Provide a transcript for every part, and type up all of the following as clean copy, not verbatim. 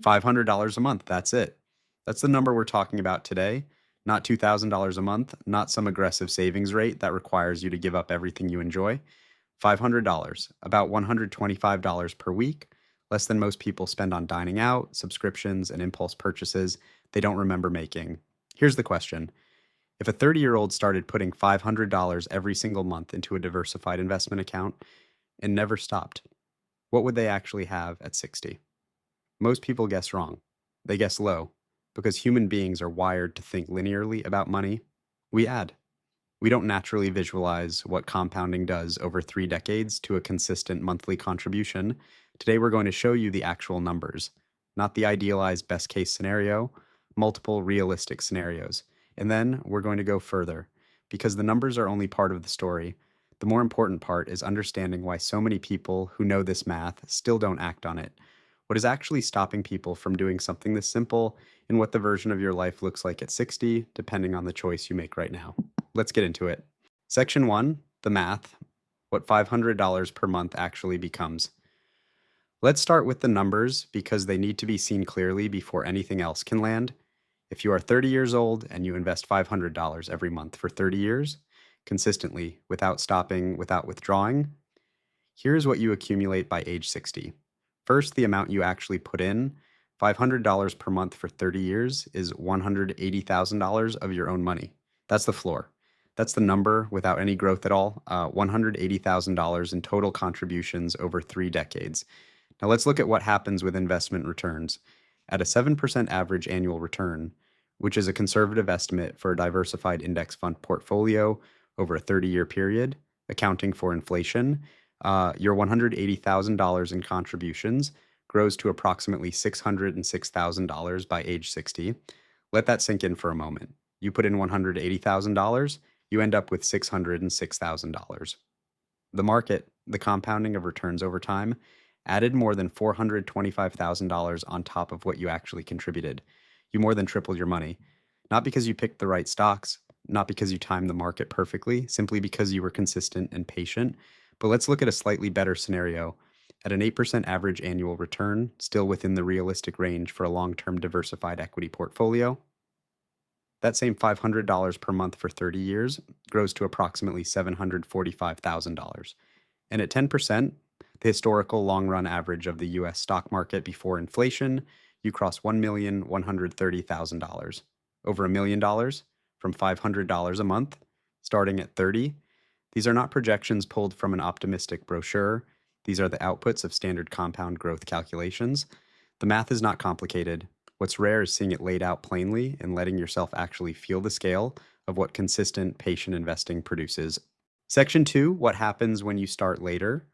$500 a month. That's it. That's the number we're talking about today. Not $2,000 a month, not some aggressive savings rate that requires you to give up everything you enjoy. $500, about $125 per week, less than most people spend on dining out, subscriptions, and impulse purchases they don't remember making. Here's the question. If a 30-year-old started putting $500 every single month into a diversified investment account and never stopped, what would they actually have at 60? Most people guess wrong. They guess low because human beings are wired to think linearly about money. We add. We don't naturally visualize what compounding does over 3 decades to a consistent monthly contribution. Today, we're going to show you the actual numbers, not the idealized best case scenario, multiple realistic scenarios. And then we're going to go further because the numbers are only part of the story. The more important part is understanding why so many people who know this math still don't act on it. What is actually stopping people from doing something this simple, and what the version of your life looks like at 60, depending on the choice you make right now. Let's get into it. Section 1, the math, what $500 per month actually becomes. Let's start with the numbers because they need to be seen clearly before anything else can land. If you are 30 years old and you invest $500 every month for 30 years, consistently, without stopping, without withdrawing, here's what you accumulate by age 60. First, the amount you actually put in, $500 per month for 30 years, is $180,000 of your own money. That's the floor. That's the number without any growth at all, $180,000 in total contributions over 3 decades. Now let's look at what happens with investment returns. At a 7% average annual return, which is a conservative estimate for a diversified index fund portfolio over a 30-year period, accounting for inflation, your $180,000 in contributions grows to approximately $606,000 by age 60. Let that sink in for a moment. You put in $180,000, you end up with $606,000. The market, the compounding of returns over time, added more than $425,000 on top of what you actually contributed. You more than tripled your money. Not because you picked the right stocks, not because you timed the market perfectly, simply because you were consistent and patient. But let's look at a slightly better scenario. At an 8% average annual return, still within the realistic range for a long-term diversified equity portfolio, that same $500 per month for 30 years grows to approximately $745,000. And at 10%, the historical long-run average of the US stock market before inflation, you cross $1,130,000. Over $1 million from $500 a month, starting at 30. These are not projections pulled from an optimistic brochure. These are the outputs of standard compound growth calculations. The math is not complicated. What's rare is seeing it laid out plainly and letting yourself actually feel the scale of what consistent, patient investing produces. Section 2, what happens when you start later?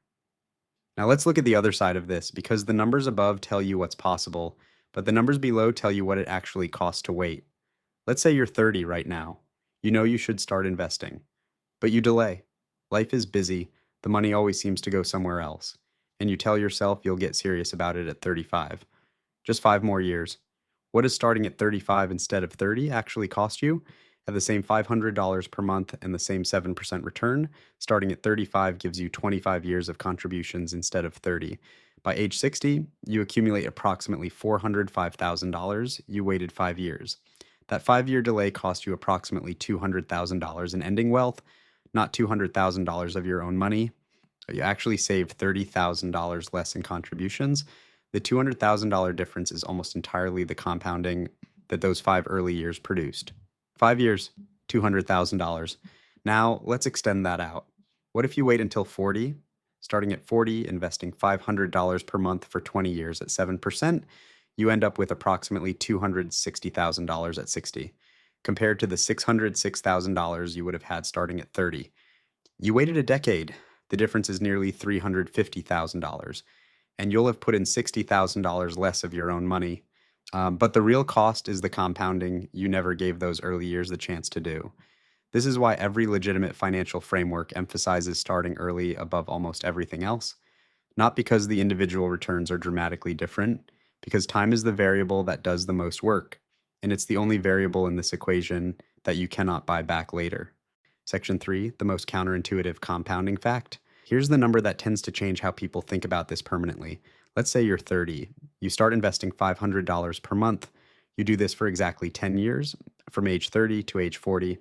Now let's look at the other side of this because the numbers above tell you what's possible, but the numbers below tell you what it actually costs to wait. Let's say you're 30 right now. You know you should start investing, but you delay. Life is busy. The money always seems to go somewhere else. And you tell yourself you'll get serious about it at 35. Just 5 more years. What does starting at 35 instead of 30 actually cost you? At the same $500 per month and the same 7% return, starting at 35 gives you 25 years of contributions instead of 30. By age 60, you accumulate approximately $405,000. You waited 5 years. That 5-year delay cost you approximately $200,000 in ending wealth, not $200,000 of your own money. You actually saved $30,000 less in contributions. The $200,000 difference is almost entirely the compounding that those 5 early years produced. 5 years, $200,000. Now, let's extend that out. What if you wait until 40? Starting at 40, investing $500 per month for 20 years at 7%, you end up with approximately $260,000 at 60, compared to the $606,000 you would have had starting at 30. You waited a decade. The difference is nearly $350,000, and you'll have put in $60,000 less of your own money. But the real cost is the compounding you never gave those early years the chance to do. This is why every legitimate financial framework emphasizes starting early above almost everything else. Not because the individual returns are dramatically different, because time is the variable that does the most work, and it's the only variable in this equation that you cannot buy back later. Section 3, the most counterintuitive compounding fact. Here's the number that tends to change how people think about this permanently. Let's say you're 30. You start investing $500 per month. You do this for exactly 10 years, from age 30 to age 40.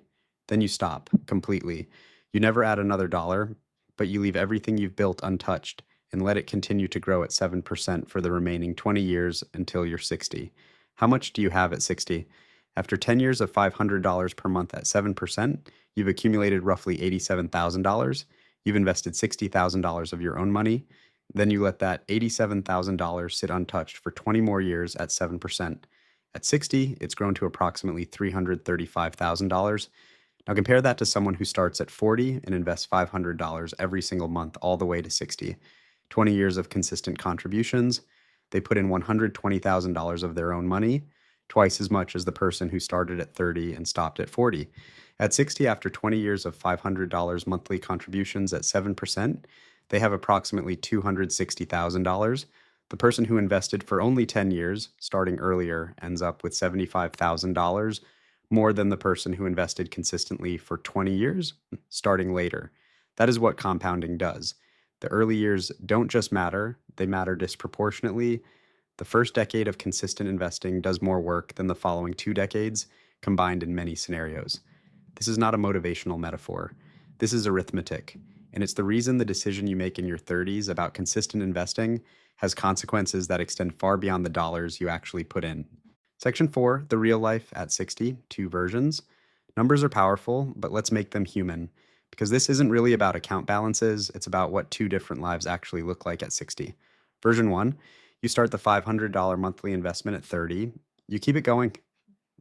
Then you stop completely. You never add another dollar, but you leave everything you've built untouched and let it continue to grow at 7% for the remaining 20 years until you're 60. How much do you have at 60? After 10 years of $500 per month at 7%, you've accumulated roughly $87,000. You've invested $60,000 of your own money. Then you let that $87,000 sit untouched for 20 more years at 7%. At 60, it's grown to approximately $335,000. Now compare that to someone who starts at 40 and invests $500 every single month all the way to 60. 20 years of consistent contributions. They put in $120,000 of their own money, twice as much as the person who started at 30 and stopped at 40. At 60, after 20 years of $500 monthly contributions at 7%, they have approximately $260,000. The person who invested for only 10 years, starting earlier, ends up with $75,000, more than the person who invested consistently for 20 years, starting later. That is what compounding does. The early years don't just matter, they matter disproportionately. The first decade of consistent investing does more work than the following 2 decades combined in many scenarios. This is not a motivational metaphor. This is arithmetic, and it's the reason the decision you make in your 30s about consistent investing has consequences that extend far beyond the dollars you actually put in. Section 4, the real life at 60, 2 versions. Numbers are powerful, but let's make them human, because this isn't really about account balances, it's about what 2 different lives actually look like at 60. Version 1, you start the $500 monthly investment at 30. You keep it going,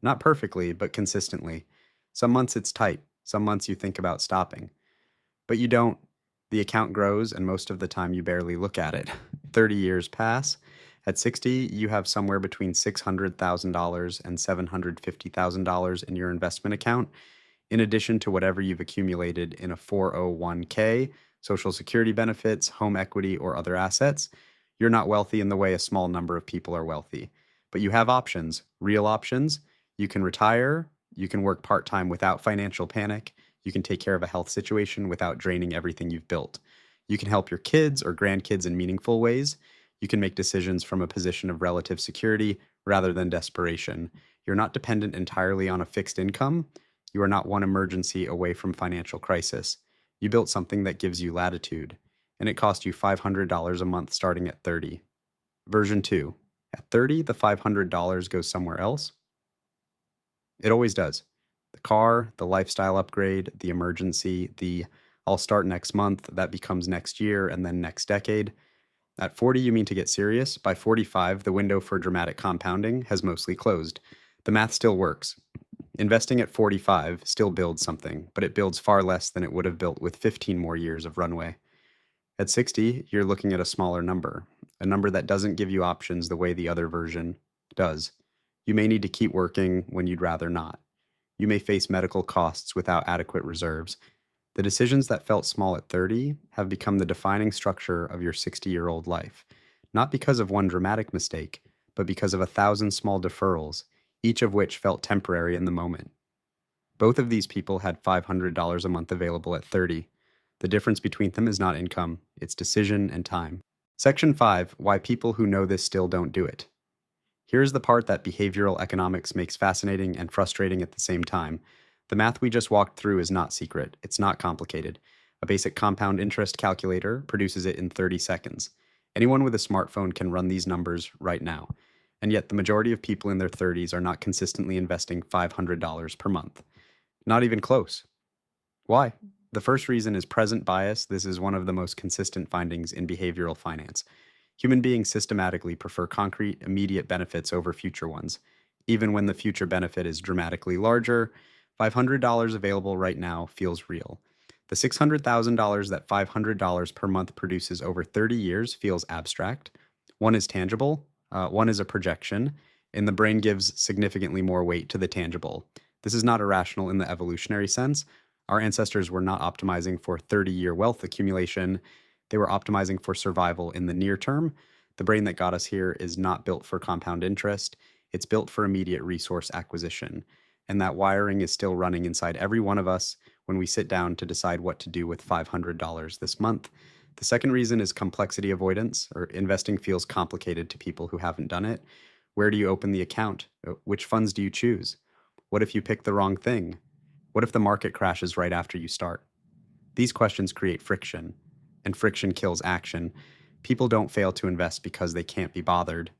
not perfectly, but consistently. Some months it's tight, some months you think about stopping. But you don't. The account grows, and most of the time you barely look at it. 30 years pass. At 60, you have somewhere between $600,000 and $750,000 in your investment account, in addition to whatever you've accumulated in a 401k, Social Security benefits, home equity, or other assets. You're not wealthy in the way a small number of people are wealthy, but you have options, real options. You can retire, you can work part-time without financial panic, you can take care of a health situation without draining everything you've built. You can help your kids or grandkids in meaningful ways. You can make decisions from a position of relative security rather than desperation. You're not dependent entirely on a fixed income. You are not one emergency away from financial crisis. You built something that gives you latitude, and it cost you $500 a month starting at 30. Version 2. At 30, the $500 goes somewhere else. It always does. The car, the lifestyle upgrade, the emergency, the I'll start next month, that becomes next year, and then next decade. At 40, you mean to get serious? By 45, the window for dramatic compounding has mostly closed. The math still works. Investing at 45 still builds something, but it builds far less than it would have built with 15 more years of runway. At 60, you're looking at a smaller number, a number that doesn't give you options the way the other version does. You may need to keep working when you'd rather not. You may face medical costs without adequate reserves. The decisions that felt small at 30 have become the defining structure of your 60-year-old life, not because of one dramatic mistake, but because of 1,000 small deferrals, each of which felt temporary in the moment. Both of these people had $500 a month available at 30. The difference between them is not income, it's decision and time. Section 5, why people who know this still don't do it. Here's the part that behavioral economics makes fascinating and frustrating at the same time. The math we just walked through is not secret. It's not complicated. A basic compound interest calculator produces it in 30 seconds. Anyone with a smartphone can run these numbers right now. And yet the majority of people in their 30s are not consistently investing $500 per month. Not even close. Why? The first reason is present bias. This is one of the most consistent findings in behavioral finance. Human beings systematically prefer concrete, immediate benefits over future ones. Even when the future benefit is dramatically larger, $500 available right now feels real. The $600,000 that $500 per month produces over 30 years feels abstract. One is tangible, one is a projection, and the brain gives significantly more weight to the tangible. This is not irrational in the evolutionary sense. Our ancestors were not optimizing for 30-year wealth accumulation. They were optimizing for survival in the near term. The brain that got us here is not built for compound interest. It's built for immediate resource acquisition. And that wiring is still running inside every one of us when we sit down to decide what to do with $500 this month. The second reason is complexity avoidance, or investing feels complicated to people who haven't done it. Where do you open the account? Which funds do you choose? What if you pick the wrong thing? What if the market crashes right after you start? These questions create friction, and friction kills action. People don't fail to invest because they can't be bothered.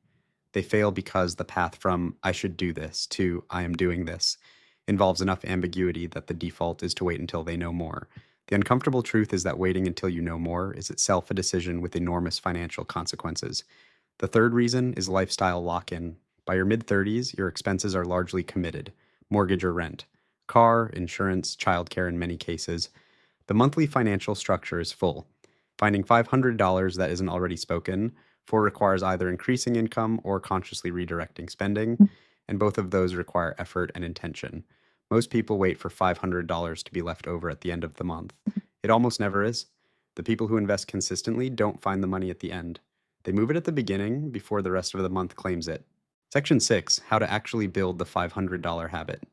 They fail because the path from "I should do this" to "I am doing this" involves enough ambiguity that the default is to wait until they know more. The uncomfortable truth is that waiting until you know more is itself a decision with enormous financial consequences. The third reason is lifestyle lock in. By your mid 30s, your expenses are largely committed: mortgage or rent, car, insurance, childcare in many cases. The monthly financial structure is full. Finding $500 that isn't already spoken for requires either increasing income or consciously redirecting spending, and both of those require effort and intention. Most people wait for $500 to be left over at the end of the month. It almost never is. The people who invest consistently don't find the money at the end. They move it at the beginning before the rest of the month claims it. Section 6: How to actually build the $500 habit.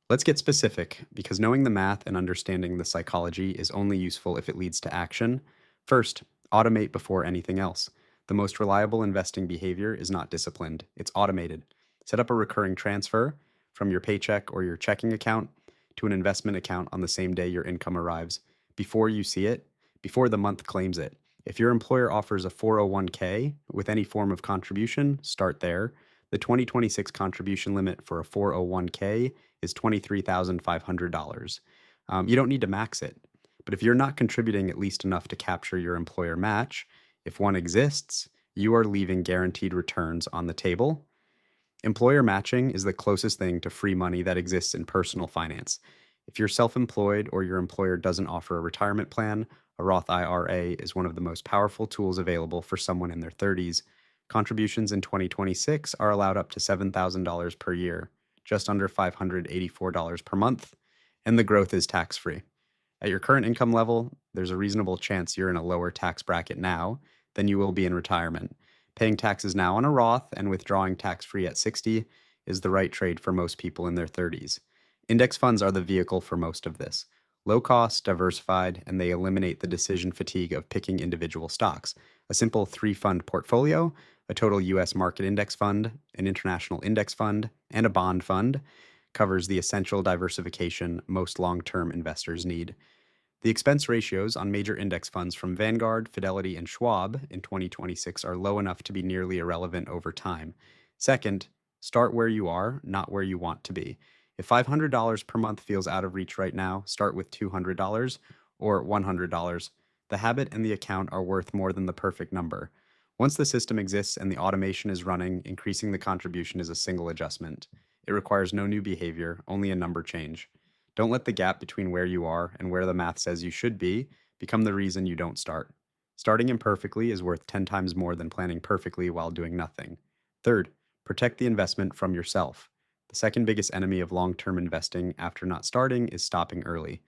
Let's get specific, because knowing the math and understanding the psychology is only useful if it leads to action. First, automate before anything else. The most reliable investing behavior is not disciplined, it's automated. Set up a recurring transfer from your paycheck or your checking account to an investment account on the same day your income arrives, before you see it, before the month claims it. If your employer offers a 401k with any form of contribution, start there. The 2026 contribution limit for a 401k is $23,500. You don't need to max it, but if you're not contributing at least enough to capture your employer match, if one exists, you are leaving guaranteed returns on the table. Employer matching is the closest thing to free money that exists in personal finance. If you're self-employed or your employer doesn't offer a retirement plan, a Roth IRA is one of the most powerful tools available for someone in their 30s. Contributions in 2026 are allowed up to $7,000 per year, just under $584 per month, and the growth is tax-free. At your current income level, there's a reasonable chance you're in a lower tax bracket now than you will be in retirement. Paying taxes now on a Roth and withdrawing tax-free at 60 is the right trade for most people in their 30s. Index funds are the vehicle for most of this. Low cost, diversified, and they eliminate the decision fatigue of picking individual stocks. A simple 3-fund portfolio, a total US market index fund, an international index fund, and a bond fund covers the essential diversification most long-term investors need. The expense ratios on major index funds from Vanguard, Fidelity, and Schwab in 2026 are low enough to be nearly irrelevant over time. Second, start where you are, not where you want to be. If $500 per month feels out of reach right now, start with $200 or $100. The habit and the account are worth more than the perfect number. Once the system exists and the automation is running, increasing the contribution is a single adjustment. It requires no new behavior, only a number change. Don't let the gap between where you are and where the math says you should be become the reason you don't start. Starting imperfectly is worth 10 times more than planning perfectly while doing nothing. Third, protect the investment from yourself. The second biggest enemy of long-term investing after not starting is stopping early.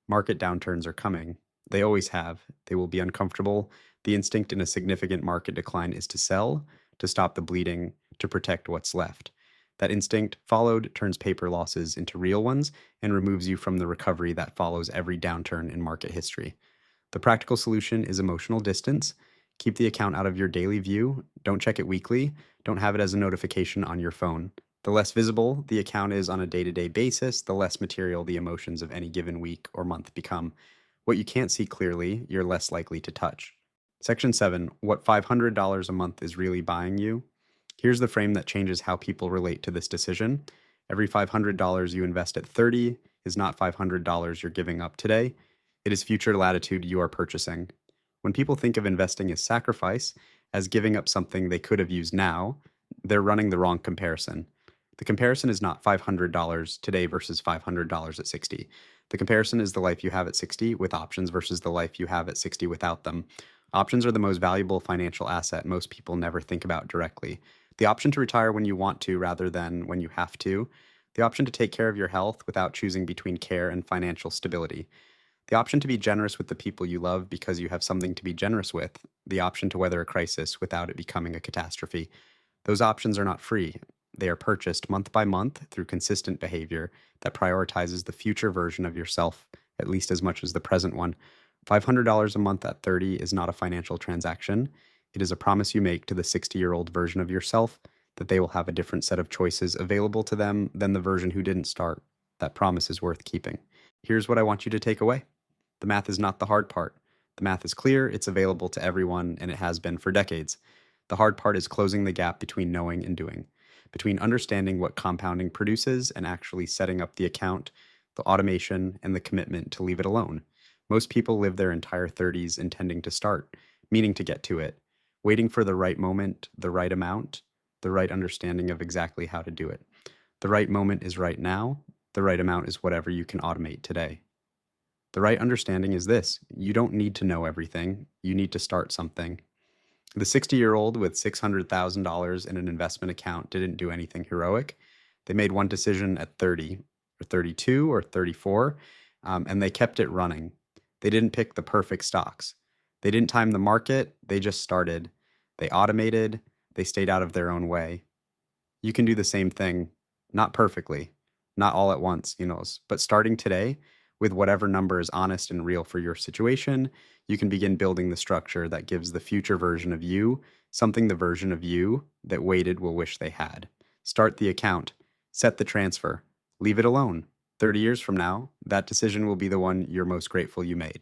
Market downturns are coming. They always have. They will be uncomfortable. The instinct in a significant market decline is to sell, to stop the bleeding, to protect what's left. That instinct, followed, turns paper losses into real ones and removes you from the recovery that follows every downturn in market history. The practical solution is emotional distance. Keep the account out of your daily view. Don't check it weekly. Don't have it as a notification on your phone. The less visible the account is on a day-to-day basis, the less material the emotions of any given week or month become. What you can't see clearly, you're less likely to touch. Section 7. What $500 a month is really buying you? Here's the frame that changes how people relate to this decision. Every $500 you invest at 30 is not $500 you're giving up today. It is future latitude you are purchasing. When people think of investing as sacrifice, as giving up something they could have used now, they're running the wrong comparison. The comparison is not $500 today versus $500 at 60. The comparison is the life you have at 60 with options versus the life you have at 60 without them. Options are the most valuable financial asset most people never think about directly. The option to retire when you want to rather than when you have to. The option to take care of your health without choosing between care and financial stability. The option to be generous with the people you love because you have something to be generous with. The option to weather a crisis without it becoming a catastrophe. Those options are not free. They are purchased month by month through consistent behavior that prioritizes the future version of yourself at least as much as the present one. $500 a month at 30 is not a financial transaction. It is a promise you make to the 60-year-old version of yourself that they will have a different set of choices available to them than the version who didn't start. That promise is worth keeping. Here's what I want you to take away. The math is not the hard part. The math is clear, it's available to everyone, and it has been for decades. The hard part is closing the gap between knowing and doing, between understanding what compounding produces and actually setting up the account, the automation, and the commitment to leave it alone. Most people live their entire 30s intending to start, meaning to get to it, waiting for the right moment, the right amount, the right understanding of exactly how to do it. The right moment is right now. The right amount is whatever you can automate today. The right understanding is this: you don't need to know everything, you need to start something. The 60-year-old with $600,000 in an investment account didn't do anything heroic. They made one decision at 30 or 32 or 34, and they kept it running. They didn't pick the perfect stocks. They didn't time the market, they just started. They automated, they stayed out of their own way. You can do the same thing, not perfectly, not all at once, but starting today with whatever number is honest and real for your situation, you can begin building the structure that gives the future version of you something the version of you that waited will wish they had. Start the account, set the transfer, leave it alone. 30 years from now, that decision will be the one you're most grateful you made.